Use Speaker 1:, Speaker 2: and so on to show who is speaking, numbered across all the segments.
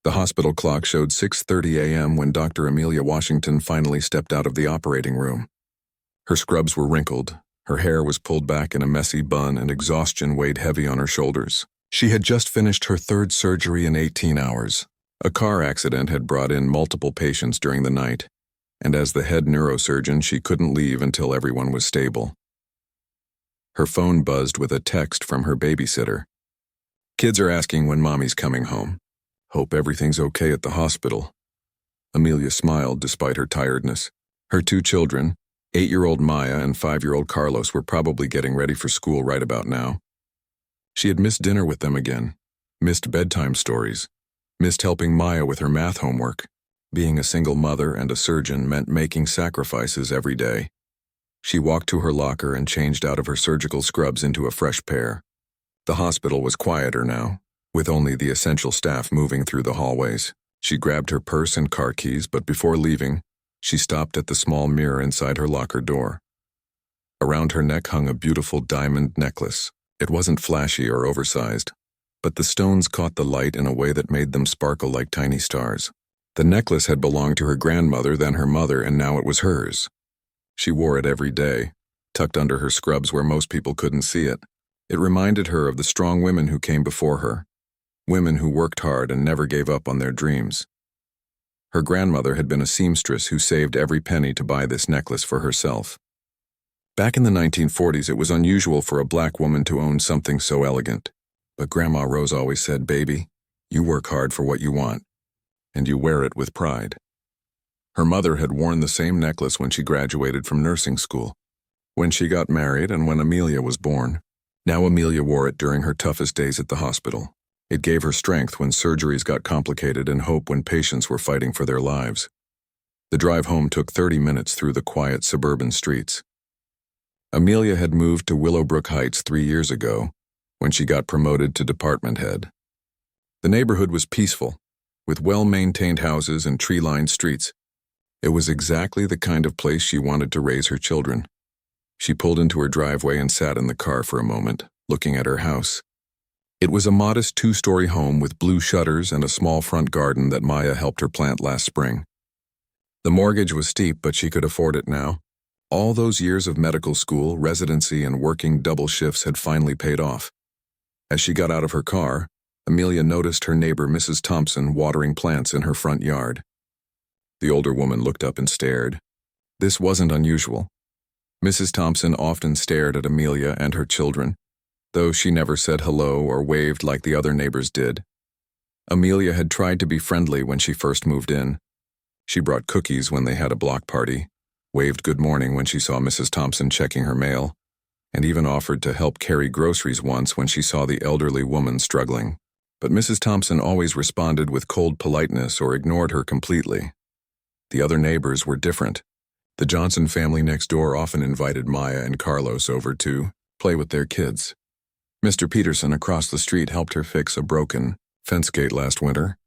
Speaker 1: The hospital clock showed 6:30 a.m. when Dr. Amelia Washington finally stepped out of the operating room. Her scrubs were wrinkled, her hair was pulled back in a messy bun, and exhaustion weighed heavy on her shoulders. She had just finished her third surgery in 18 hours. A car accident had brought in multiple patients during the night, and as the head neurosurgeon, she couldn't leave until everyone was stable. Her phone buzzed with a text from her babysitter. "Kids are asking when Mommy's coming home. Hope everything's okay at the hospital." Amelia smiled despite her tiredness. Her two children, 8-year-old Maya and 5-year-old Carlos, were probably getting ready for school right about now. She had missed dinner with them again, missed bedtime stories, missed helping Maya with her math homework. Being a single mother and a surgeon meant making sacrifices every day. She walked to her locker and changed out of her surgical scrubs into a fresh pair. The hospital was quieter now, with only the essential staff moving through the hallways. She grabbed her purse and car keys, but before leaving, she stopped at the small mirror inside her locker door. Around her neck hung a beautiful diamond necklace. It wasn't flashy or oversized, but the stones caught the light in a way that made them sparkle like tiny stars. The necklace had belonged to her grandmother, then her mother, and now it was hers. She wore it every day, tucked under her scrubs where most people couldn't see it. It reminded her of the strong women who came before her, women who worked hard and never gave up on their dreams. Her grandmother had been a seamstress who saved every penny to buy this necklace for herself. Back in the 1940s, it was unusual for a black woman to own something so elegant. But Grandma Rose always said, "Baby, you work hard for what you want, and you wear it with pride." Her mother had worn the same necklace when she graduated from nursing school, when she got married, and when Amelia was born. Now Amelia wore it during her toughest days at the hospital. It gave her strength when surgeries got complicated and hope when patients were fighting for their lives. The drive home took 30 minutes through the quiet suburban streets. Amelia had moved to Willowbrook Heights 3 years ago, when she got promoted to department head. The neighborhood was peaceful, with well-maintained houses and tree-lined streets. It was exactly the kind of place she wanted to raise her children. She pulled into her driveway and sat in the car for a moment, looking at her house. It was a modest 2-story home with blue shutters and a small front garden that Maya helped her plant last spring. The mortgage was steep, but she could afford it now. All those years of medical school, residency, and working double shifts had finally paid off. As she got out of her car, Amelia noticed her neighbor Mrs. Thompson watering plants in her front yard. The older woman looked up and stared. This wasn't unusual. Mrs. Thompson often stared at Amelia and her children, though she never said hello or waved like the other neighbors did. Amelia had tried to be friendly when she first moved in. She brought cookies when they had a block party, waved good morning when she saw Mrs. Thompson checking her mail, and even offered to help carry groceries once when she saw the elderly woman struggling. But Mrs. Thompson always responded with cold politeness or ignored her completely. The other neighbors were different. The Johnson family next door often invited Maya and Carlos over to play with their kids. Mr. Peterson across the street helped her fix a broken fence gate last winter.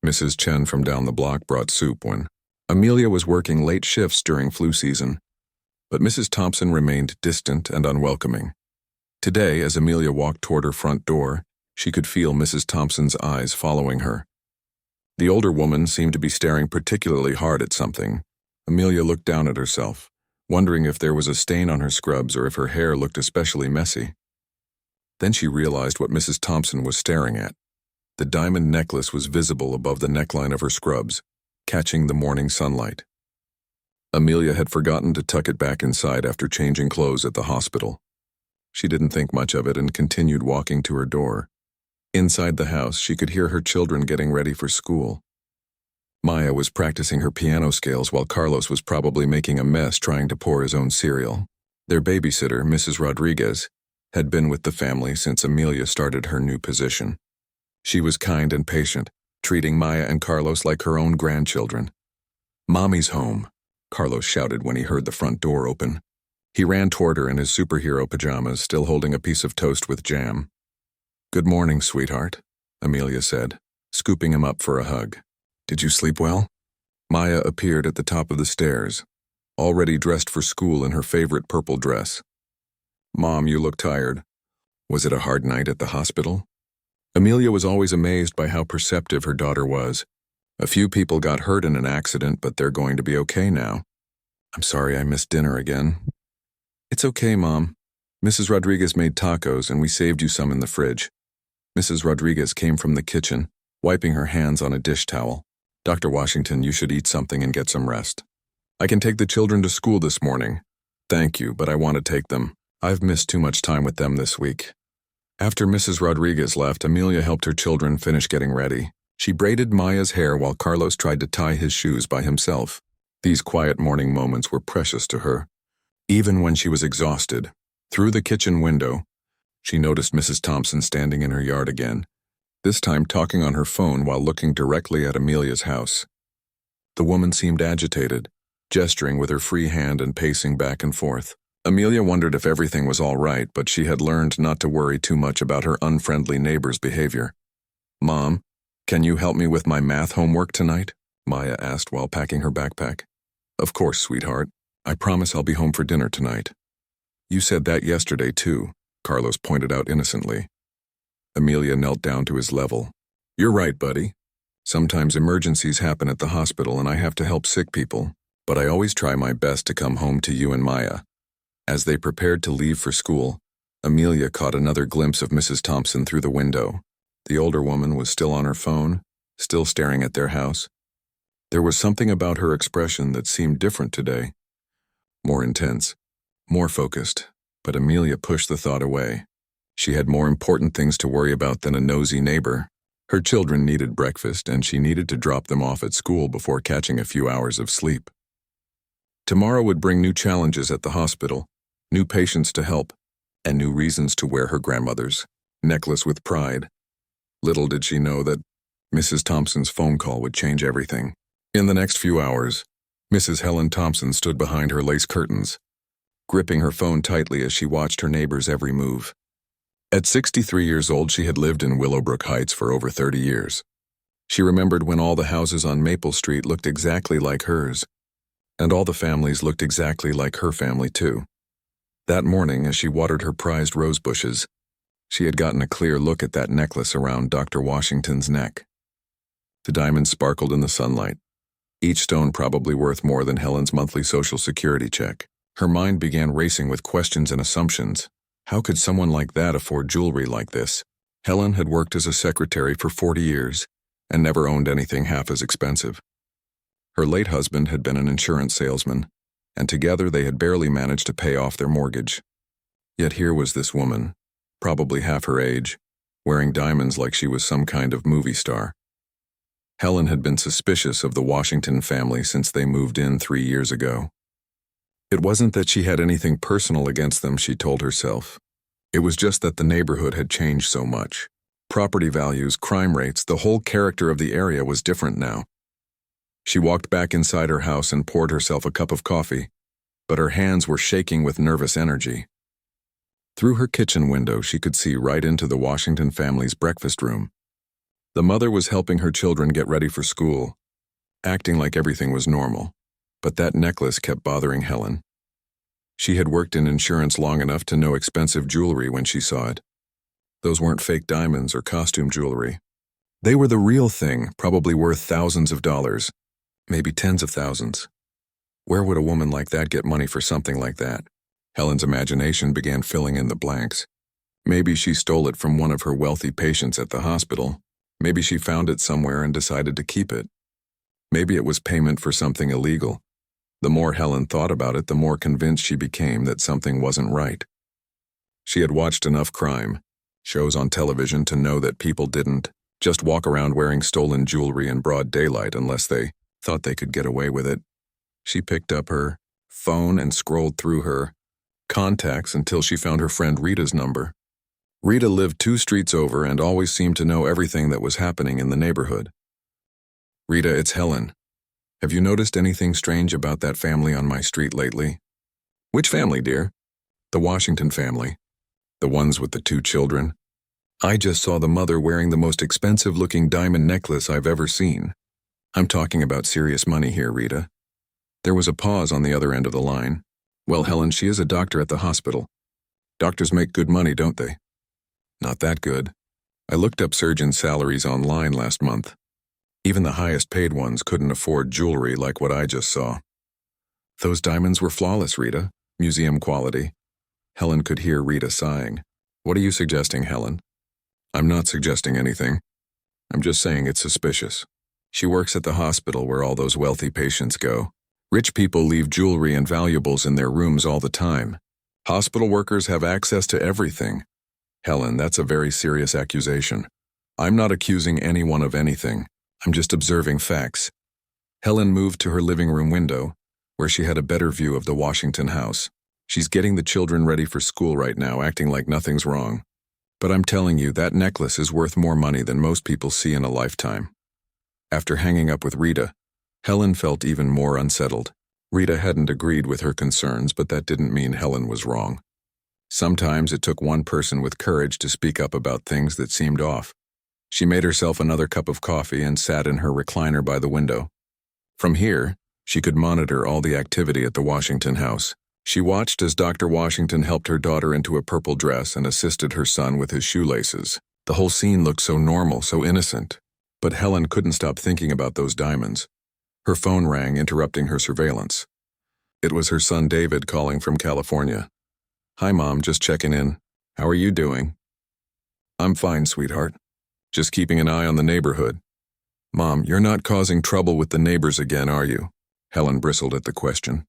Speaker 1: Mrs. Chen from down the block brought soup when Amelia was working late shifts during flu season. But Mrs. Thompson remained distant and unwelcoming. Today, as Amelia walked toward her front door, she could feel Mrs. Thompson's eyes following her. The older woman seemed to be staring particularly hard at something. Amelia looked down at herself, wondering if there was a stain on her scrubs or if her hair looked especially messy. Then she realized what Mrs. Thompson was staring at. The diamond necklace was visible above the neckline of her scrubs, catching the morning sunlight. Amelia had forgotten to tuck it back inside after changing clothes at the hospital. She didn't think much of it and continued walking to her door. Inside the house, she could hear her children getting ready for school. Maya was practicing her piano scales while Carlos was probably making a mess trying to pour his own cereal. Their babysitter, Mrs. Rodriguez, had been with the family since Amelia started her new position. She was kind and patient, treating Maya and Carlos like her own grandchildren. "Mommy's home," Carlos shouted when he heard the front door open. He ran toward her in his superhero pajamas, still holding a piece of toast with jam. "Good morning, sweetheart," Amelia said, scooping him up for a hug. "Did you sleep well?" Maya appeared at the top of the stairs, already dressed for school in her favorite purple dress. "Mom, you look tired. Was it a hard night at the hospital?" Amelia was always amazed by how perceptive her daughter was. A few people got hurt in an accident, but they're going to be okay now. I'm sorry I missed dinner again. It's okay, Mom. Mrs. Rodriguez made tacos and we saved you some in the fridge. Mrs. Rodriguez came from the kitchen, wiping her hands on a dish towel. Dr. Washington, you should eat something and get some rest. I can take the children to school this morning. Thank you, but I want to take them. I've missed too much time with them this week. After Mrs. Rodriguez left, Amelia helped her children finish getting ready. She braided Maya's hair while Carlos tried to tie his shoes by himself. These quiet morning moments were precious to her. Even when she was exhausted, through the kitchen window, she noticed Mrs. Thompson standing in her yard again, this time talking on her phone while looking directly at Amelia's house. The woman seemed agitated, gesturing with her free hand and pacing back and forth. Amelia wondered if everything was all right, but she had learned not to worry too much about her unfriendly neighbor's behavior. Mom, can you help me with my math homework tonight? Maya asked while packing her backpack. Of course, sweetheart. I promise I'll be home for dinner tonight. You said that yesterday, too, Carlos pointed out innocently. Amelia knelt down to his level. You're right, buddy. Sometimes emergencies happen at the hospital and I have to help sick people, but I always try my best to come home to you and Maya. As they prepared to leave for school, Amelia caught another glimpse of Mrs. Thompson through the window. The older woman was still on her phone, still staring at their house. There was something about her expression that seemed different today. More intense, more focused, but Amelia pushed the thought away. She had more important things to worry about than a nosy neighbor. Her children needed breakfast, and she needed to drop them off at school before catching a few hours of sleep. Tomorrow would bring new challenges at the hospital, new patients to help, and new reasons to wear her grandmother's necklace with pride. Little did she know that Mrs. Thompson's phone call would change everything. In the next few hours, Mrs. Helen Thompson stood behind her lace curtains, gripping her phone tightly as she watched her neighbor's every move. At 63 years old, she had lived in Willowbrook Heights for over 30 years. She remembered when all the houses on Maple Street looked exactly like hers, and all the families looked exactly like her family too. That morning, as she watered her prized rose bushes, she had gotten a clear look at that necklace around Dr. Washington's neck. The diamonds sparkled in the sunlight, each stone probably worth more than Helen's monthly Social Security check. Her mind began racing with questions and assumptions. How could someone like that afford jewelry like this? Helen had worked as a secretary for 40 years and never owned anything half as expensive. Her late husband had been an insurance salesman, and together they had barely managed to pay off their mortgage. Yet here was this woman, probably half her age, wearing diamonds like she was some kind of movie star. Helen had been suspicious of the Washington family since they moved in 3 years ago. It wasn't that she had anything personal against them, she told herself. It was just that the neighborhood had changed so much. Property values, crime rates, the whole character of the area was different now. She walked back inside her house and poured herself a cup of coffee, but her hands were shaking with nervous energy. Through her kitchen window, she could see right into the Washington family's breakfast room. The mother was helping her children get ready for school, acting like everything was normal, but that necklace kept bothering Helen. She had worked in insurance long enough to know expensive jewelry when she saw it. Those weren't fake diamonds or costume jewelry. They were the real thing, probably worth thousands of dollars, maybe tens of thousands. Where would a woman like that get money for something like that? Helen's imagination began filling in the blanks. Maybe she stole it from one of her wealthy patients at the hospital. Maybe she found it somewhere and decided to keep it. Maybe it was payment for something illegal. The more Helen thought about it, the more convinced she became that something wasn't right. She had watched enough crime, shows on television, to know that people didn't just walk around wearing stolen jewelry in broad daylight unless they thought they could get away with it. She picked up her phone and scrolled through her contacts until she found her friend Rita's number. Rita lived 2 streets over and always seemed to know everything that was happening in the neighborhood. Rita, it's Helen. Have you noticed anything strange about that family on my street lately? Which family, dear? The Washington family. The ones with the 2 children. I just saw the mother wearing the most expensive-looking diamond necklace I've ever seen. I'm talking about serious money here, Rita. There was a pause on the other end of the line. Well, Helen, she is a doctor at the hospital. Doctors make good money, don't they? Not that good. I looked up surgeon salaries online last month. Even the highest paid ones couldn't afford jewelry like what I just saw. Those diamonds were flawless, Rita. Museum quality. Helen could hear Rita sighing. What are you suggesting, Helen? I'm not suggesting anything. I'm just saying it's suspicious. She works at the hospital where all those wealthy patients go. Rich people leave jewelry and valuables in their rooms all the time. Hospital workers have access to everything. Helen, that's a very serious accusation. I'm not accusing anyone of anything. I'm just observing facts. Helen moved to her living room window, where she had a better view of the Washington house. She's getting the children ready for school right now, acting like nothing's wrong. But I'm telling you, that necklace is worth more money than most people see in a lifetime. After hanging up with Rita, Helen felt even more unsettled. Rita hadn't agreed with her concerns, but that didn't mean Helen was wrong. Sometimes it took one person with courage to speak up about things that seemed off. She made herself another cup of coffee and sat in her recliner by the window. From here, she could monitor all the activity at the Washington house. She watched as Dr. Washington helped her daughter into a purple dress and assisted her son with his shoelaces. The whole scene looked so normal, so innocent. But Helen couldn't stop thinking about those diamonds. Her phone rang, interrupting her surveillance. It was her son David calling from California. Hi, Mom, just checking in. How are you doing? I'm fine, sweetheart. Just keeping an eye on the neighborhood. Mom, you're not causing trouble with the neighbors again, are you? Helen bristled at the question.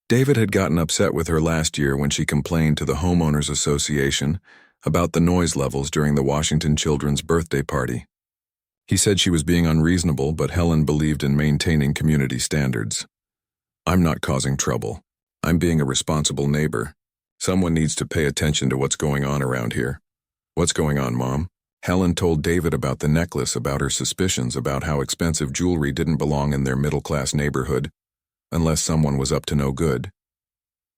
Speaker 1: David had gotten upset with her last year when she complained to the Homeowners Association about the noise levels during the Washington children's birthday party. He said she was being unreasonable, but Helen believed in maintaining community standards. I'm not causing trouble. I'm being a responsible neighbor. Someone needs to pay attention to what's going on around here. What's going on, Mom? Helen told David about the necklace, about her suspicions about how expensive jewelry didn't belong in their middle-class neighborhood, unless someone was up to no good.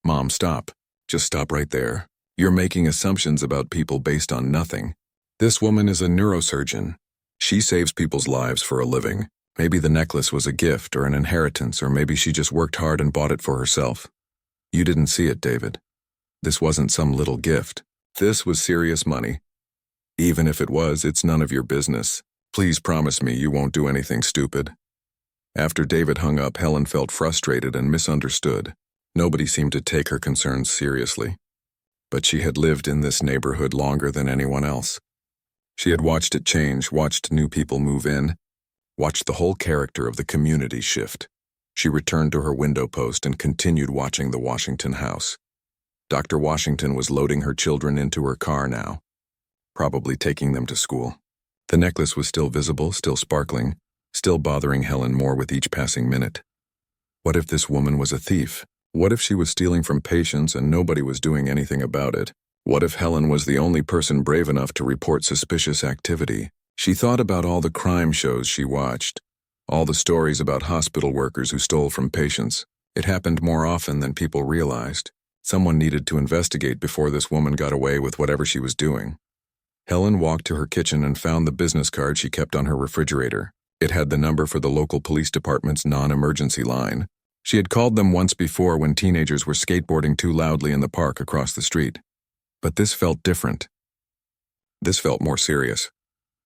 Speaker 1: Mom, stop. Just stop right there. You're making assumptions about people based on nothing. This woman is a neurosurgeon. She saves people's lives for a living. Maybe the necklace was a gift or an inheritance, or maybe she just worked hard and bought it for herself. You didn't see it, David. This wasn't some little gift. This was serious money. Even if it was, it's none of your business. Please promise me you won't do anything stupid. After David hung up, Helen felt frustrated and misunderstood. Nobody seemed to take her concerns seriously. But she had lived in this neighborhood longer than anyone else. She had watched it change, watched new people move in, watched the whole character of the community shift. She returned to her window post and continued watching the Washington house. Dr. Washington was loading her children into her car now, probably taking them to school. The necklace was still visible, still sparkling, still bothering Helen more with each passing minute. What if this woman was a thief? What if she was stealing from patients and nobody was doing anything about it? What if Helen was the only person brave enough to report suspicious activity? She thought about all the crime shows she watched, all the stories about hospital workers who stole from patients. It happened more often than people realized. Someone needed to investigate before this woman got away with whatever she was doing. Helen walked to her kitchen and found the business card she kept on her refrigerator. It had the number for the local police department's non-emergency line. She had called them once before when teenagers were skateboarding too loudly in the park across the street. But this felt different. This felt more serious.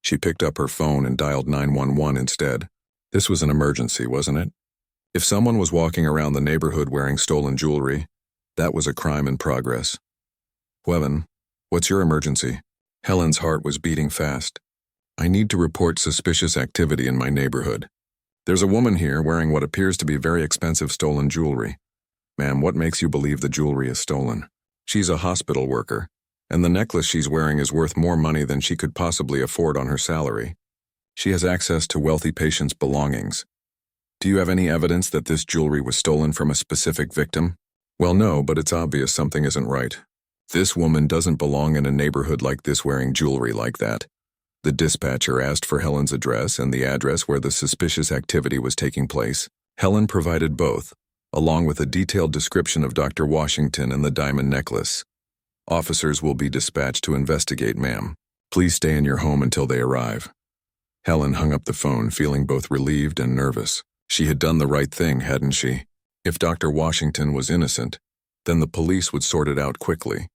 Speaker 1: She picked up her phone and dialed 911 instead. This was an emergency, wasn't it? If someone was walking around the neighborhood wearing stolen jewelry, that was a crime in progress. Weven, what's your emergency? Helen's heart was beating fast. I need to report suspicious activity in my neighborhood. There's a woman here wearing what appears to be very expensive stolen jewelry. Ma'am, what makes you believe the jewelry is stolen? She's a hospital worker, and the necklace she's wearing is worth more money than she could possibly afford on her salary. She has access to wealthy patients' belongings. Do you have any evidence that this jewelry was stolen from a specific victim? Well, no, but it's obvious something isn't right. This woman doesn't belong in a neighborhood like this wearing jewelry like that. The dispatcher asked for Helen's address and the address where the suspicious activity was taking place. Helen provided both, along with a detailed description of Dr. Washington and the diamond necklace. Officers will be dispatched to investigate, ma'am. Please stay in your home until they arrive. Helen hung up the phone, feeling both relieved and nervous. She had done the right thing, hadn't she? If Dr. Washington was innocent, then the police would sort it out quickly.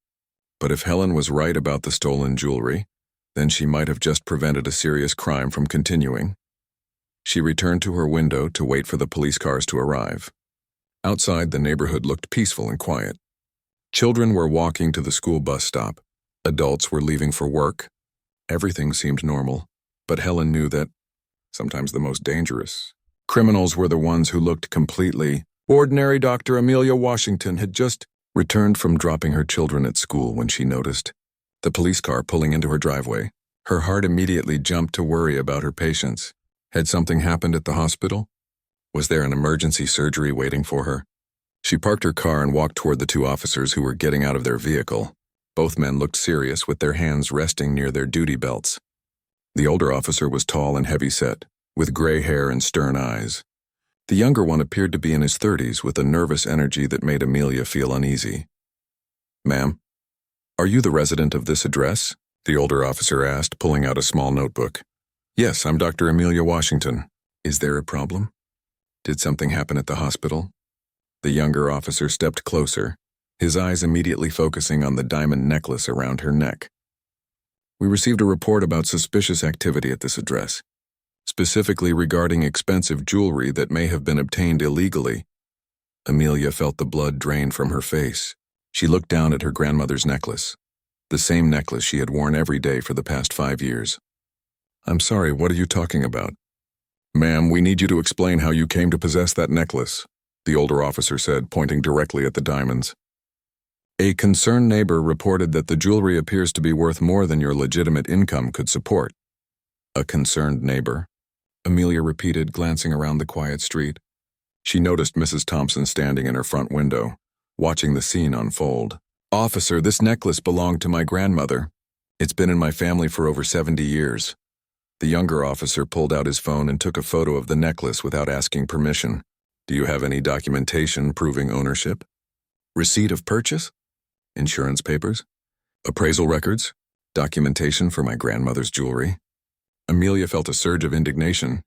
Speaker 1: But if Helen was right about the stolen jewelry, Then she might have just prevented a serious crime from continuing. She returned to her window to wait for the police cars to arrive. Outside, the neighborhood looked peaceful and quiet. Children were walking to the school bus stop. Adults were leaving for work. Everything seemed normal, but Helen knew that sometimes the most dangerous criminals were the ones who looked completely ordinary. Dr. Amelia Washington had just returned from dropping her children at school when she noticed the police car pulling into her driveway. Her heart immediately jumped to worry about her patients. Had something happened at the hospital? Was there an emergency surgery waiting for her? She parked her car and walked toward the two officers who were getting out of their vehicle. Both men looked serious, with their hands resting near their duty belts. The older officer was tall and heavy-set, with gray hair and stern eyes. The younger one appeared to be in his 30s, with a nervous energy that made Amelia feel uneasy. "Ma'am, are you the resident of this address?" the older officer asked, pulling out a small notebook. "Yes, I'm Dr. Amelia Washington. Is there a problem? Did something happen at the hospital?" The younger officer stepped closer, his eyes immediately focusing on the diamond necklace around her neck. "We received a report about suspicious activity at this address, specifically regarding expensive jewelry that may have been obtained illegally." Amelia felt the blood drain from her face. She looked down at her grandmother's necklace, the same necklace she had worn every day for the past 5 years. "I'm sorry, what are you talking about?" "Ma'am, we need you to explain how you came to possess that necklace," the older officer said, pointing directly at the diamonds. "A concerned neighbor reported that the jewelry appears to be worth more than your legitimate income could support." "A concerned neighbor?" Amelia repeated, glancing around the quiet street. She noticed Mrs. Thompson standing in her front window, watching the scene unfold. "Officer, this necklace belonged to my grandmother. It's been in my family for over 70 years. The younger officer pulled out his phone and took a photo of the necklace without asking permission. "Do you have any documentation proving ownership? Receipt of purchase? Insurance papers? Appraisal records? Documentation for my grandmother's jewelry?" Amelia felt a surge of indignation.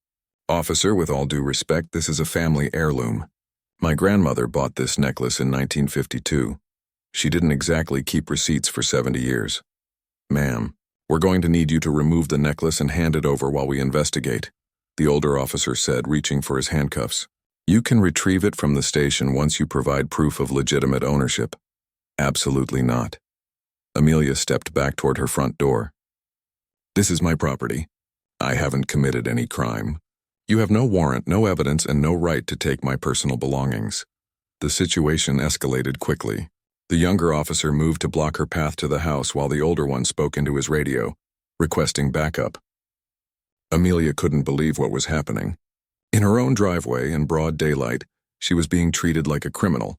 Speaker 1: "Officer, with all due respect, this is a family heirloom. My grandmother bought this necklace in 1952. She didn't exactly keep receipts for 70 years. Ma'am, we're going to need you to remove the necklace and hand it over while we investigate," the older officer said, reaching for his handcuffs. "You can retrieve it from the station once you provide proof of legitimate ownership." "Absolutely not." Amelia stepped back toward her front door. "This is my property. I haven't committed any crime. You have no warrant, no evidence, and no right to take my personal belongings." The situation escalated quickly. The younger officer moved to block her path to the house while the older one spoke into his radio, requesting backup. Amelia couldn't believe what was happening. In her own driveway, in broad daylight, she was being treated like a criminal.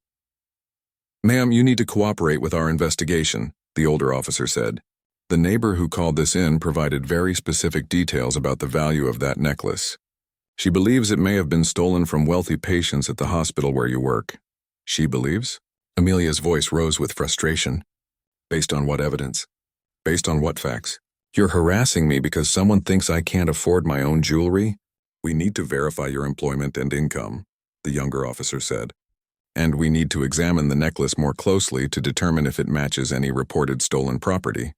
Speaker 1: "Ma'am, you need to cooperate with our investigation," the older officer said. "The neighbor who called this in provided very specific details about the value of that necklace. She believes it may have been stolen from wealthy patients at the hospital where you work." "She believes?" Amelia's voice rose with frustration. "Based on what evidence? Based on what facts? You're harassing me because someone thinks I can't afford my own jewelry? We need to verify your employment and income," the younger officer said. "And we need to examine the necklace more closely to determine if it matches any reported stolen property."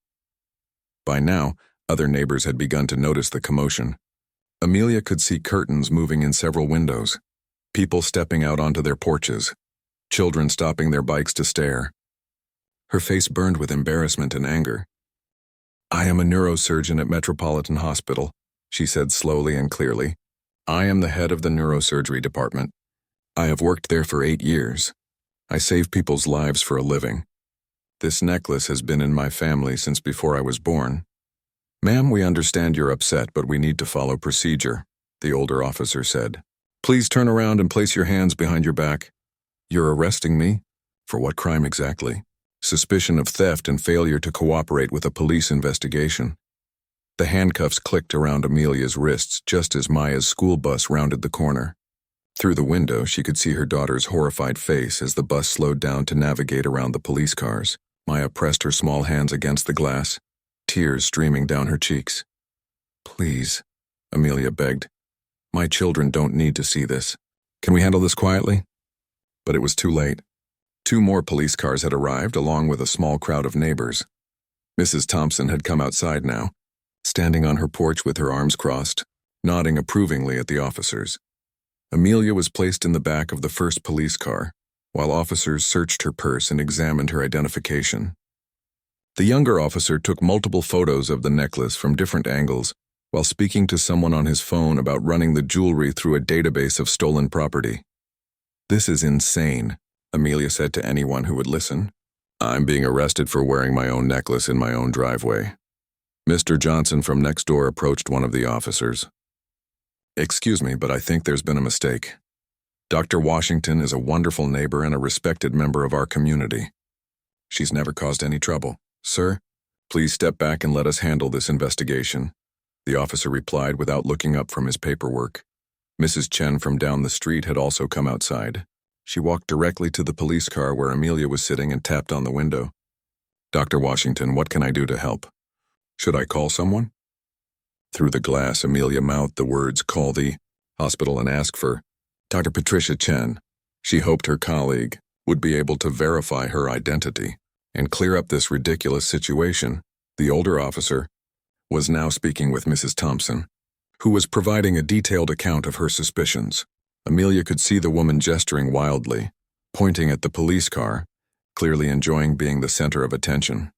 Speaker 1: By now, other neighbors had begun to notice the commotion. Amelia could see curtains moving in several windows, people stepping out onto their porches, children stopping their bikes to stare. Her face burned with embarrassment and anger. "I am a neurosurgeon at Metropolitan Hospital," she said slowly and clearly. "I am the head of the neurosurgery department. I have worked there for 8 years. I save people's lives for a living. This necklace has been in my family since before I was born. Ma'am, we understand you're upset, but we need to follow procedure," the older officer said. "Please turn around and place your hands behind your back." "You're arresting me? For what crime exactly?" "Suspicion of theft and failure to cooperate with a police investigation." The handcuffs clicked around Amelia's wrists just as Maya's school bus rounded the corner. Through the window, she could see her daughter's horrified face as the bus slowed down to navigate around the police cars. Maya pressed her small hands against the glass, tears streaming down her cheeks. "Please," Amelia begged. "My children don't need to see this. Can we handle this quietly?" But it was too late. 2 more police cars had arrived, along with a small crowd of neighbors. Mrs. Thompson had come outside now, standing on her porch with her arms crossed, nodding approvingly at the officers. Amelia was placed in the back of the first police car, while officers searched her purse and examined her identification. The younger officer took multiple photos of the necklace from different angles while speaking to someone on his phone about running the jewelry through a database of stolen property. "This is insane," Amelia said to anyone who would listen. "I'm being arrested for wearing my own necklace in my own driveway." Mr. Johnson from next door approached one of the officers. "Excuse me, but I think there's been a mistake. Dr. Washington is a wonderful neighbor and a respected member of our community. She's never caused any trouble. Sir, please step back and let us handle this investigation," the officer replied without looking up from his paperwork. Mrs. Chen from down the street had also come outside. She walked directly to the police car where Amelia was sitting and tapped on the window. "Dr. Washington, what can I do to help? Should I call someone?" Through the glass, Amelia mouthed the words, "Call the hospital and ask for Dr. Patricia Chen." She hoped her colleague would be able to verify her identity and clear up this ridiculous situation. The older officer was now speaking with Mrs. Thompson, who was providing a detailed account of her suspicions. Amelia could see the woman gesturing wildly, pointing at the police car, clearly enjoying being the center of attention.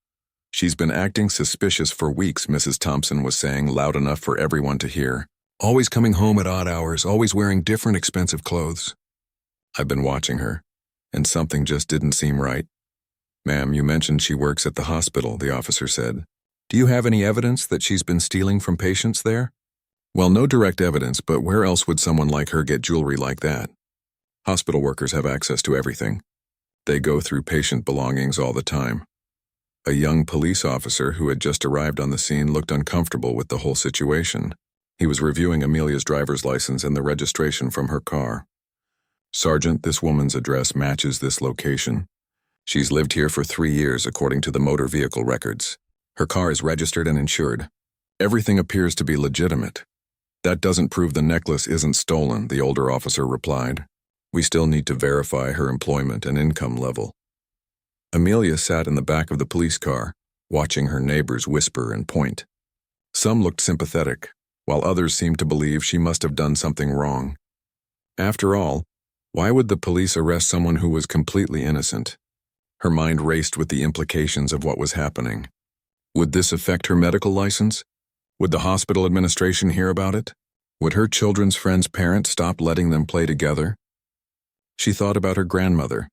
Speaker 1: "She's been acting suspicious for weeks," Mrs. Thompson was saying loud enough for everyone to hear. "Always coming home at odd hours, always wearing different expensive clothes. I've been watching her, and something just didn't seem right." "Ma'am, you mentioned she works at the hospital," the officer said. "Do you have any evidence that she's been stealing from patients there?" "Well, no direct evidence, but where else would someone like her get jewelry like that? Hospital workers have access to everything. They go through patient belongings all the time." A young police officer who had just arrived on the scene looked uncomfortable with the whole situation. He was reviewing Amelia's driver's license and the registration from her car. "Sergeant, this woman's address matches this location. She's lived here for 3 years according to the motor vehicle records. Her car is registered and insured. Everything appears to be legitimate." "That doesn't prove the necklace isn't stolen," the older officer replied. "We still need to verify her employment and income level." Amelia sat in the back of the police car, watching her neighbors whisper and point. Some looked sympathetic, while others seemed to believe she must have done something wrong. After all, why would the police arrest someone who was completely innocent? Her mind raced with the implications of what was happening. Would this affect her medical license? Would the hospital administration hear about it? Would her children's friends' parents stop letting them play together? She thought about her grandmother,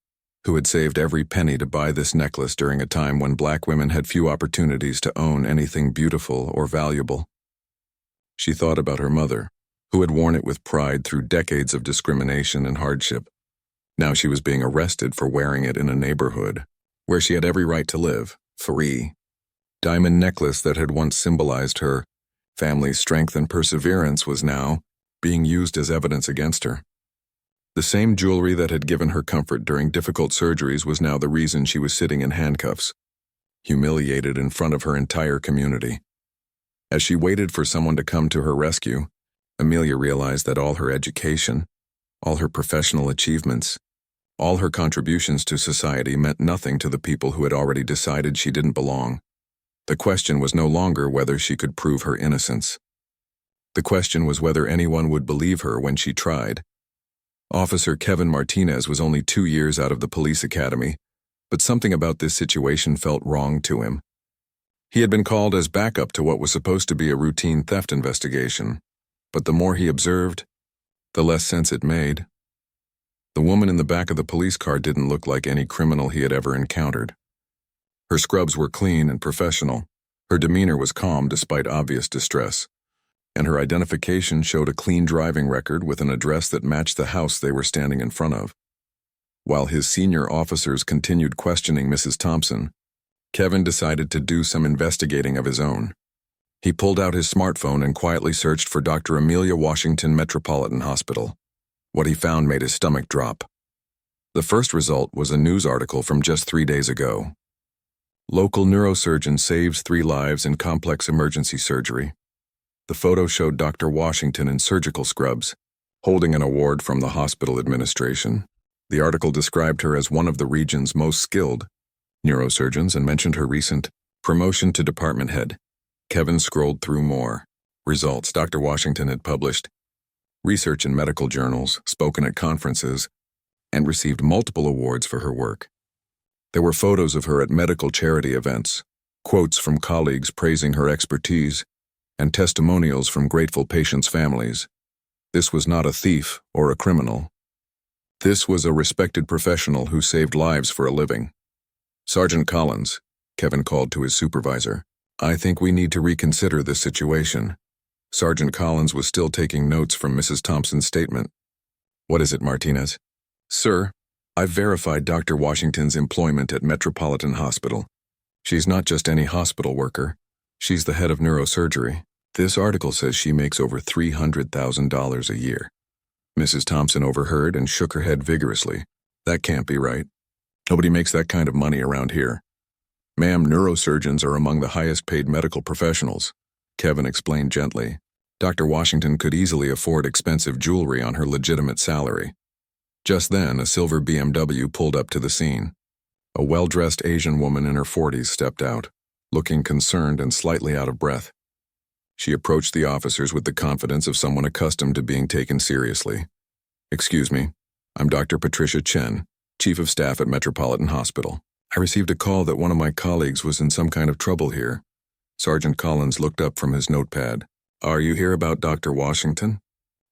Speaker 1: who had saved every penny to buy this necklace during a time when black women had few opportunities to own anything beautiful or valuable. She thought about her mother, who had worn it with pride through decades of discrimination and hardship. Now she was being arrested for wearing it in a neighborhood where she had every right to live, free. Diamond necklace that had once symbolized her family's strength and perseverance was now being used as evidence against her. The same jewelry that had given her comfort during difficult surgeries was now the reason she was sitting in handcuffs, humiliated in front of her entire community. As she waited for someone to come to her rescue, Amelia realized that all her education, all her professional achievements, all her contributions to society meant nothing to the people who had already decided she didn't belong. The question was no longer whether she could prove her innocence. The question was whether anyone would believe her when she tried. Officer Kevin Martinez was only 2 years out of the police academy, but something about this situation felt wrong to him. He had been called as backup to what was supposed to be a routine theft investigation, but the more he observed, the less sense it made. The woman in the back of the police car didn't look like any criminal he had ever encountered. Her scrubs were clean and professional, her demeanor was calm despite obvious distress, and her identification showed a clean driving record with an address that matched the house they were standing in front of. While his senior officers continued questioning Mrs. Thompson, Kevin decided to do some investigating of his own. He pulled out his smartphone and quietly searched for Dr. Amelia Washington Metropolitan Hospital. What he found made his stomach drop. The first result was a news article from just 3 days ago. Local neurosurgeon saves 3 lives in complex emergency surgery. The photo showed Dr. Washington in surgical scrubs, holding an award from the hospital administration. The article described her as one of the region's most skilled neurosurgeons and mentioned her recent promotion to department head. Kevin scrolled through more. Results Dr. Washington had published, research in medical journals, spoken at conferences, and received multiple awards for her work. There were photos of her at medical charity events, quotes from colleagues praising her expertise, and testimonials from grateful patients' families. This was not a thief or a criminal. This was a respected professional who saved lives for a living. Sergeant Collins, Kevin called to his supervisor, I think we need to reconsider this situation. Sergeant Collins was still taking notes from Mrs. Thompson's statement. What is it, Martinez? Sir, I've verified Dr. Washington's employment at Metropolitan Hospital. She's not just any hospital worker. She's the head of neurosurgery. This article says she makes over $300,000 a year. Mrs. Thompson overheard and shook her head vigorously. That can't be right. Nobody makes that kind of money around here. Ma'am, neurosurgeons are among the highest paid medical professionals, Kevin explained gently. Dr. Washington could easily afford expensive jewelry on her legitimate salary. Just then, a silver BMW pulled up to the scene. A well-dressed Asian woman in her 40s stepped out, looking concerned and slightly out of breath. She approached the officers with the confidence of someone accustomed to being taken seriously. Excuse me, I'm Dr. Patricia Chen, Chief of Staff at Metropolitan Hospital. I received a call that one of my colleagues was in some kind of trouble here. Sergeant Collins looked up from his notepad. Are you here about Dr. Washington?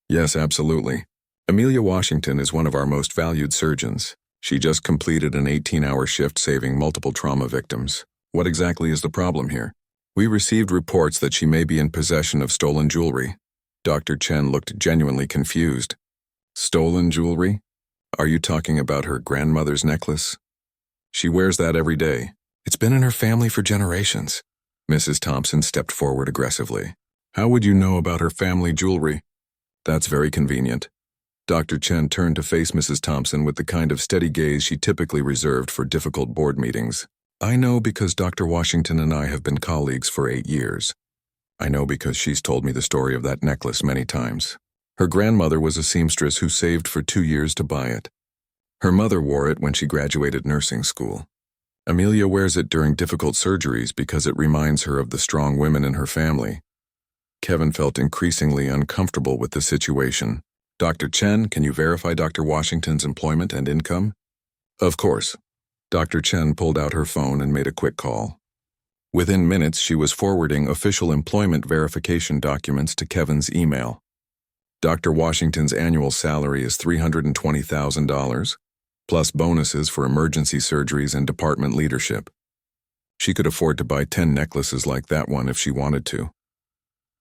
Speaker 1: Yes, absolutely. Amelia Washington is one of our most valued surgeons. She just completed an 18-hour shift saving multiple trauma victims. What exactly is the problem here? We received reports that she may be in possession of stolen jewelry. Dr. Chen looked genuinely confused. Stolen jewelry? Are you talking about her grandmother's necklace? She wears that every day. It's been in her family for generations. Mrs. Thompson stepped forward aggressively. How would you know about her family jewelry? That's very convenient. Dr. Chen turned to face Mrs. Thompson with the kind of steady gaze she typically reserved for difficult board meetings. I know because Dr. Washington and I have been colleagues for 8 years. I know because she's told me the story of that necklace many times. Her grandmother was a seamstress who saved for 2 years to buy it. Her mother wore it when she graduated nursing school. Amelia wears it during difficult surgeries because it reminds her of the strong women in her family. Kevin felt increasingly uncomfortable with the situation. Dr. Chen, can you verify Dr. Washington's employment and income? Of course. Dr. Chen pulled out her phone and made a quick call. Within minutes, she was forwarding official employment verification documents to Kevin's email. Dr. Washington's annual salary is $320,000, plus bonuses for emergency surgeries and department leadership. She could afford to buy 10 necklaces like that one if she wanted to.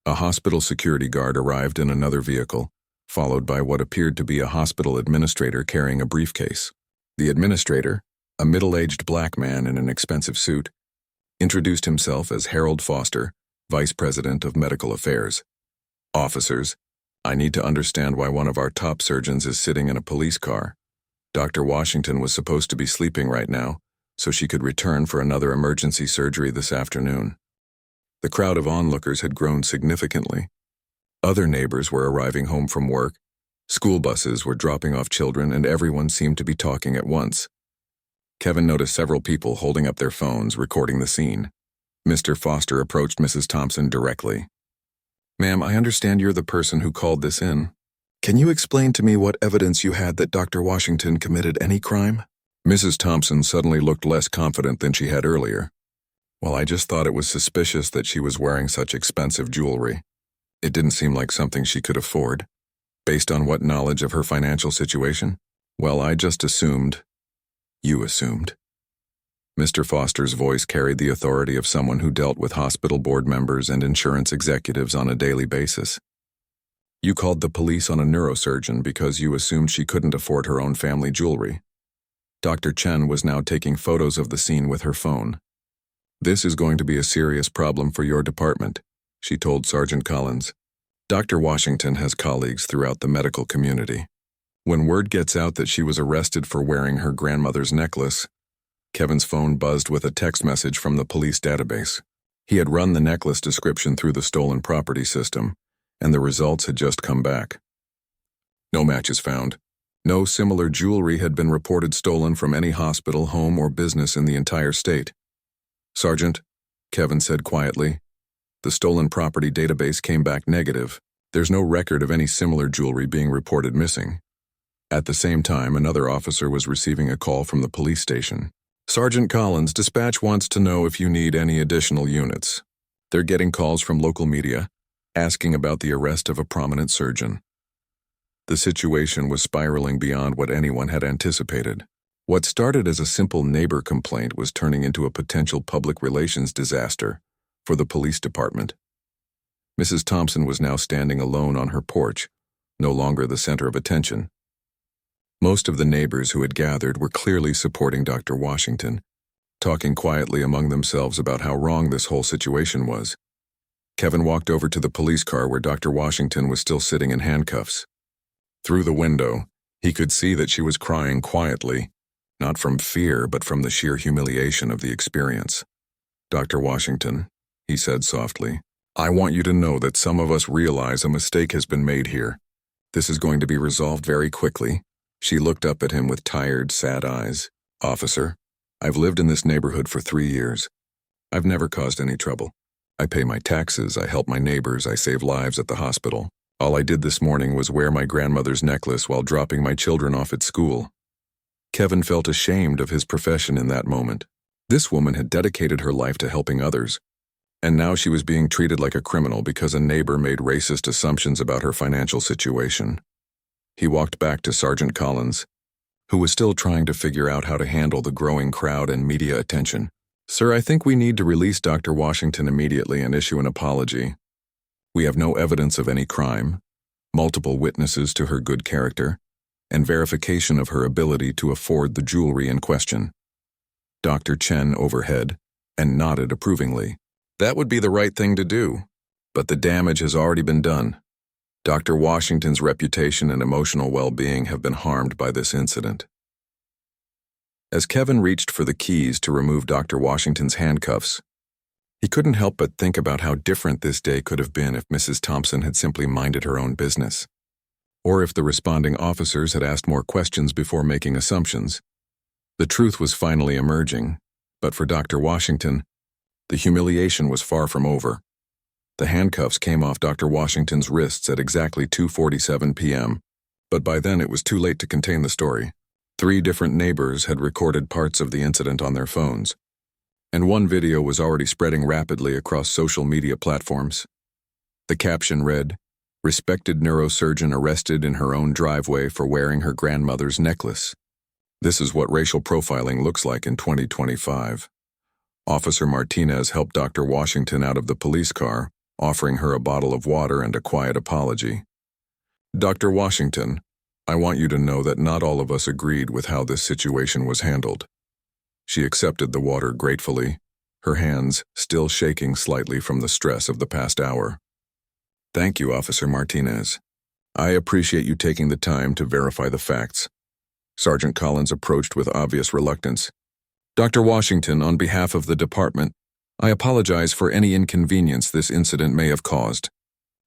Speaker 1: A hospital security guard arrived in another vehicle, followed by what appeared to be a hospital administrator carrying a briefcase. The administrator, a middle-aged black man in an expensive suit, introduced himself as Harold Foster, Vice President of Medical Affairs. Officers, I need to understand why one of our top surgeons is sitting in a police car. Dr. Washington was supposed to be sleeping right now, so she could return for another emergency surgery this afternoon. The crowd of onlookers had grown significantly. Other neighbors were arriving home from work, school buses were dropping off children, and everyone seemed to be talking at once. Kevin noticed several people holding up their phones, recording the scene. Mr. Foster approached Mrs. Thompson directly. Ma'am, I understand you're the person who called this in. Can you explain to me what evidence you had that Dr. Washington committed any crime? Mrs. Thompson suddenly looked less confident than she had earlier. Well, I just thought it was suspicious that she was wearing such expensive jewelry. It didn't seem like something she could afford. Based on what knowledge of her financial situation? Well, I just assumed. You assumed. Mr. Foster's voice carried the authority of someone who dealt with hospital board members and insurance executives on a daily basis. You called the police on a neurosurgeon because you assumed she couldn't afford her own family jewelry. Dr. Chen was now taking photos of the scene with her phone. This is going to be a serious problem for your department, she told Sergeant Collins. Dr. Washington has colleagues throughout the medical community. When word gets out that she was arrested for wearing her grandmother's necklace, Kevin's phone buzzed with a text message from the police database. He had run the necklace description through the stolen property system, and the results had just come back. No matches found. No similar jewelry had been reported stolen from any hospital, home, or business in the entire state. Sergeant, Kevin said quietly, The stolen property database came back negative. There's no record of any similar jewelry being reported missing. At the same time, another officer was receiving a call from the police station. Sergeant Collins, dispatch wants to know if you need any additional units. They're getting calls from local media, asking about the arrest of a prominent surgeon. The situation was spiraling beyond what anyone had anticipated. What started as a simple neighbor complaint was turning into a potential public relations disaster for the police department. Mrs. Thompson was now standing alone on her porch, no longer the center of attention. Most of the neighbors who had gathered were clearly supporting Dr. Washington, talking quietly among themselves about how wrong this whole situation was. Kevin walked over to the police car where Dr. Washington was still sitting in handcuffs. Through the window, he could see that she was crying quietly, not from fear but from the sheer humiliation of the experience. "Dr. Washington," he said softly, "I want you to know that some of us realize a mistake has been made here. This is going to be resolved very quickly." She looked up at him with tired, sad eyes. "Officer, I've lived in this neighborhood for 3 years. I've never caused any trouble. I pay my taxes, I help my neighbors, I save lives at the hospital. All I did this morning was wear my grandmother's necklace while dropping my children off at school." Kevin felt ashamed of his profession in that moment. This woman had dedicated her life to helping others, and now she was being treated like a criminal because a neighbor made racist assumptions about her financial situation. He walked back to Sergeant Collins, who was still trying to figure out how to handle the growing crowd and media attention. "Sir, I think we need to release Dr. Washington immediately and issue an apology. We have no evidence of any crime, multiple witnesses to her good character, and verification of her ability to afford the jewelry in question." Dr. Chen overhead and nodded approvingly. "That would be the right thing to do, but the damage has already been done. Dr. Washington's reputation and emotional well-being have been harmed by this incident." As Kevin reached for the keys to remove Dr. Washington's handcuffs, he couldn't help but think about how different this day could have been if Mrs. Thompson had simply minded her own business, or if the responding officers had asked more questions before making assumptions. The truth was finally emerging, but for Dr. Washington, the humiliation was far from over. The handcuffs came off Dr. Washington's wrists at exactly 2:47 p.m., but by then it was too late to contain the story. 3 different neighbors had recorded parts of the incident on their phones, and one video was already spreading rapidly across social media platforms. The caption read, "Respected neurosurgeon arrested in her own driveway for wearing her grandmother's necklace." This is what racial profiling looks like in 2025. Officer Martinez helped Dr. Washington out of the police car, offering her a bottle of water and a quiet apology. "Dr. Washington, I want you to know that not all of us agreed with how this situation was handled." She accepted the water gratefully, her hands still shaking slightly from the stress of the past hour. "Thank you, Officer Martinez. I appreciate you taking the time to verify the facts." Sergeant Collins approached with obvious reluctance. "Dr. Washington, on behalf of the department, I apologize for any inconvenience this incident may have caused.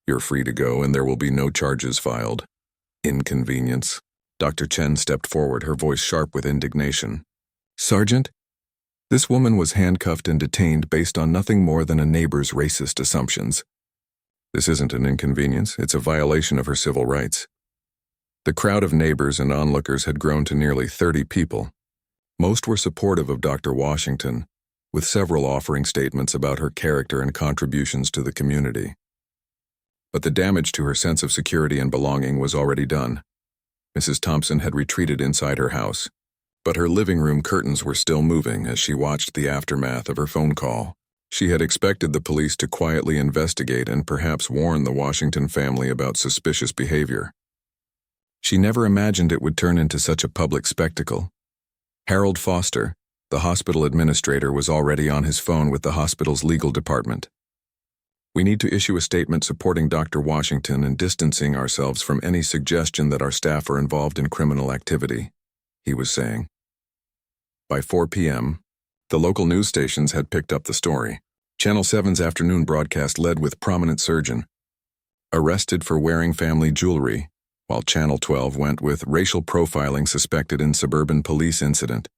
Speaker 1: You're free to go and there will be no charges filed." "Inconvenience?" Dr. Chen stepped forward, her voice sharp with indignation. "Sergeant, this woman was handcuffed and detained based on nothing more than a neighbor's racist assumptions. This isn't an inconvenience, it's a violation of her civil rights." The crowd of neighbors and onlookers had grown to nearly 30 people. Most were supportive of Dr. Washington, with several offering statements about her character and contributions to the community. But the damage to her sense of security and belonging was already done. Mrs. Thompson had retreated inside her house, but her living room curtains were still moving as she watched the aftermath of her phone call. She had expected the police to quietly investigate and perhaps warn the Washington family about suspicious behavior. She never imagined it would turn into such a public spectacle. Harold Foster, the hospital administrator, was already on his phone with the hospital's legal department. "We need to issue a statement supporting Dr. Washington and distancing ourselves from any suggestion that our staff are involved in criminal activity," he was saying. By 4 p.m., the local news stations had picked up the story. Channel 7's afternoon broadcast led with "Prominent surgeon arrested for wearing family jewelry," while Channel 12 went with "Racial profiling suspected in suburban police incident."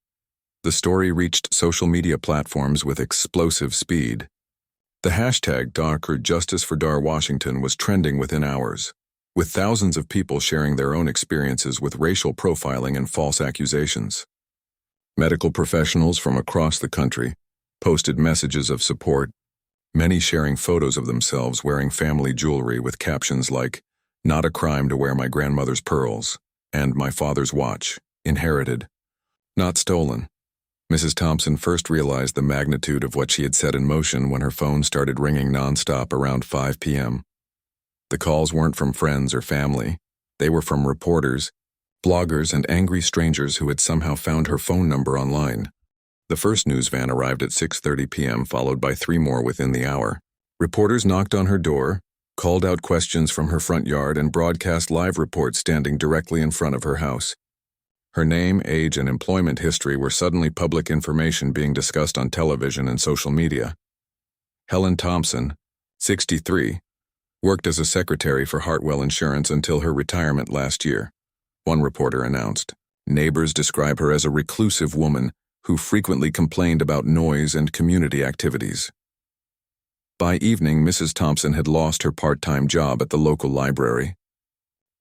Speaker 1: The story reached social media platforms with explosive speed. The hashtag Doc or Justice for Dar Washington was trending within hours, with thousands of people sharing their own experiences with racial profiling and false accusations. Medical professionals from across the country posted messages of support, many sharing photos of themselves wearing family jewelry with captions like, "Not a crime to wear my grandmother's pearls," and "My father's watch, inherited, not stolen." Mrs. Thompson first realized the magnitude of what she had set in motion when her phone started ringing nonstop around 5 p.m. The calls weren't from friends or family. They were from reporters, bloggers, and angry strangers who had somehow found her phone number online. The first news van arrived at 6:30 p.m., followed by 3 more within the hour. Reporters knocked on her door, called out questions from her front yard, and broadcast live reports standing directly in front of her house. Her name, age, and employment history were suddenly public information being discussed on television and social media. Helen Thompson, 63, worked as a secretary for Hartwell Insurance until her retirement last year, one reporter announced. Neighbors describe her as a reclusive woman who frequently complained about noise and community activities. By evening, Mrs. Thompson had lost her part-time job at the local library.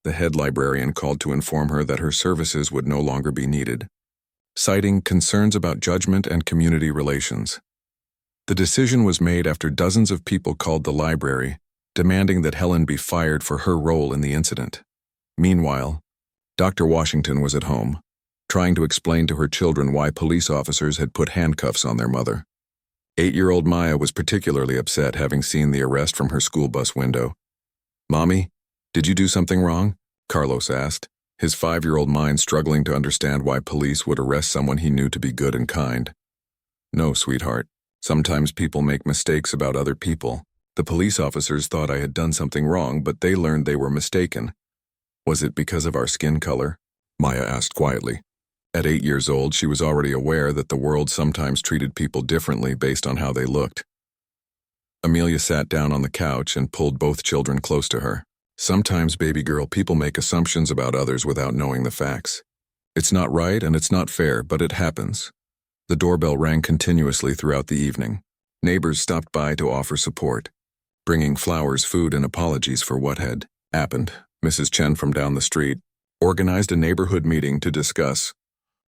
Speaker 1: The head librarian called to inform her that her services would no longer be needed, citing concerns about judgment and community relations. The decision was made after dozens of people called the library, demanding that Helen be fired for her role in the incident. Meanwhile, Dr. Washington was at home, trying to explain to her children why police officers had put handcuffs on their mother. 8-year-old Maya was particularly upset, having seen the arrest from her school bus window. "Mommy, did you do something wrong?" Carlos asked, his 5-year-old mind struggling to understand why police would arrest someone he knew to be good and kind. "No, sweetheart. Sometimes people make mistakes about other people. The police officers thought I had done something wrong, but they learned they were mistaken." "Was it because of our skin color?" Maya asked quietly. At 8 years old, she was already aware that the world sometimes treated people differently based on how they looked. Amelia sat down on the couch and pulled both children close to her. "Sometimes, baby girl, people make assumptions about others without knowing the facts. It's not right and it's not fair, but it happens." The doorbell rang continuously throughout the evening. Neighbors stopped by to offer support, bringing flowers, food, and apologies for what had happened. Mrs. Chen from down the street organized a neighborhood meeting to discuss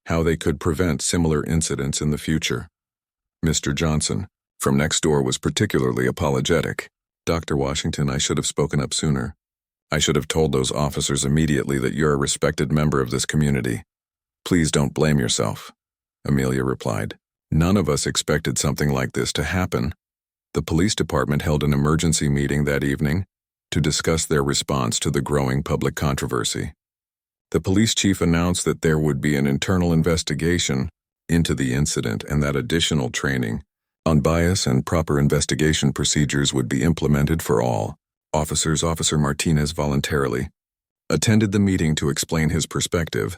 Speaker 1: how they could prevent similar incidents in the future. Mr. Johnson from next door was particularly apologetic. "Dr. Washington, I should have spoken up sooner. I should have told those officers immediately that you're a respected member of this community. Please don't blame yourself," Amelia replied. "None of us expected something like this to happen." The police department held an emergency meeting that evening to discuss their response to the growing public controversy. The police chief announced that there would be an internal investigation into the incident and that additional training on bias and proper investigation procedures would be implemented for all officers. Officer Martinez voluntarily attended the meeting to explain his perspective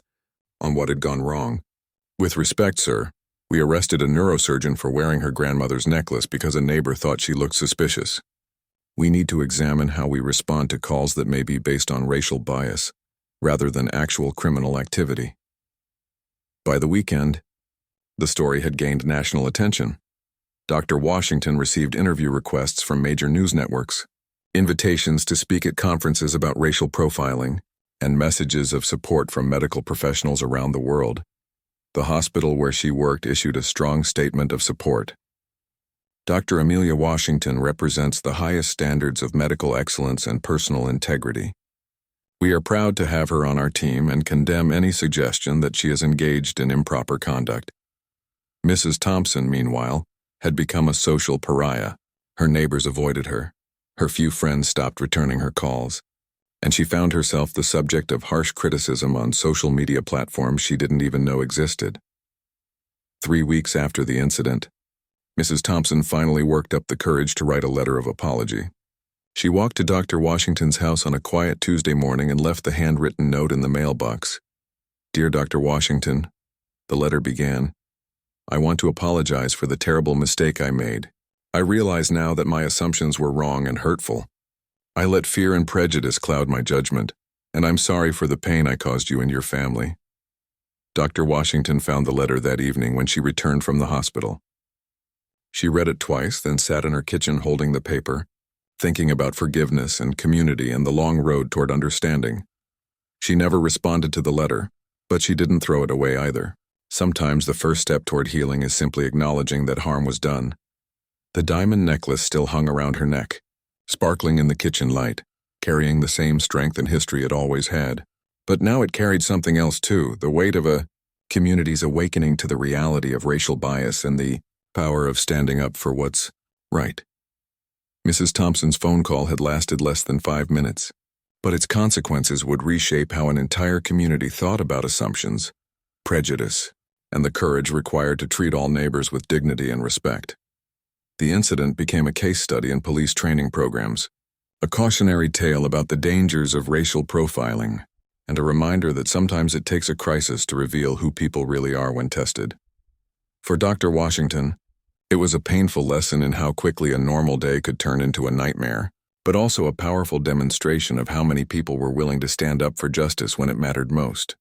Speaker 1: on what had gone wrong. "With respect, sir, we arrested a neurosurgeon for wearing her grandmother's necklace because a neighbor thought she looked suspicious. We need to examine how we respond to calls that may be based on racial bias rather than actual criminal activity." By the weekend, the story had gained national attention. Dr. Washington received interview requests from major news networks, invitations to speak at conferences about racial profiling, and messages of support from medical professionals around the world. The hospital where she worked issued a strong statement of support. Dr. Amelia Washington represents the highest standards of medical excellence and personal integrity. We are proud to have her on our team and condemn any suggestion that she has engaged in improper conduct. Mrs. Thompson, meanwhile, had become a social pariah. Her neighbors avoided her. Her few friends stopped returning her calls, and she found herself the subject of harsh criticism on social media platforms she didn't even know existed. 3 weeks after the incident, Mrs. Thompson finally worked up the courage to write a letter of apology. She walked to Dr. Washington's house on a quiet Tuesday morning and left the handwritten note in the mailbox. "Dear Dr. Washington," the letter began, "I want to apologize for the terrible mistake I made. I realize now that my assumptions were wrong and hurtful. I let fear and prejudice cloud my judgment, and I'm sorry for the pain I caused you and your family." Dr. Washington found the letter that evening when she returned from the hospital. She read it twice, then sat in her kitchen holding the paper, thinking about forgiveness and community and the long road toward understanding. She never responded to the letter, but she didn't throw it away either. Sometimes the first step toward healing is simply acknowledging that harm was done. The diamond necklace still hung around her neck, sparkling in the kitchen light, carrying the same strength and history it always had. But now it carried something else too, the weight of a community's awakening to the reality of racial bias and the power of standing up for what's right. Mrs. Thompson's phone call had lasted less than 5 minutes, but its consequences would reshape how an entire community thought about assumptions, prejudice, and the courage required to treat all neighbors with dignity and respect. The incident became a case study in police training programs, a cautionary tale about the dangers of racial profiling, and a reminder that sometimes it takes a crisis to reveal who people really are when tested. For Dr. Washington, it was a painful lesson in how quickly a normal day could turn into a nightmare, but also a powerful demonstration of how many people were willing to stand up for justice when it mattered most.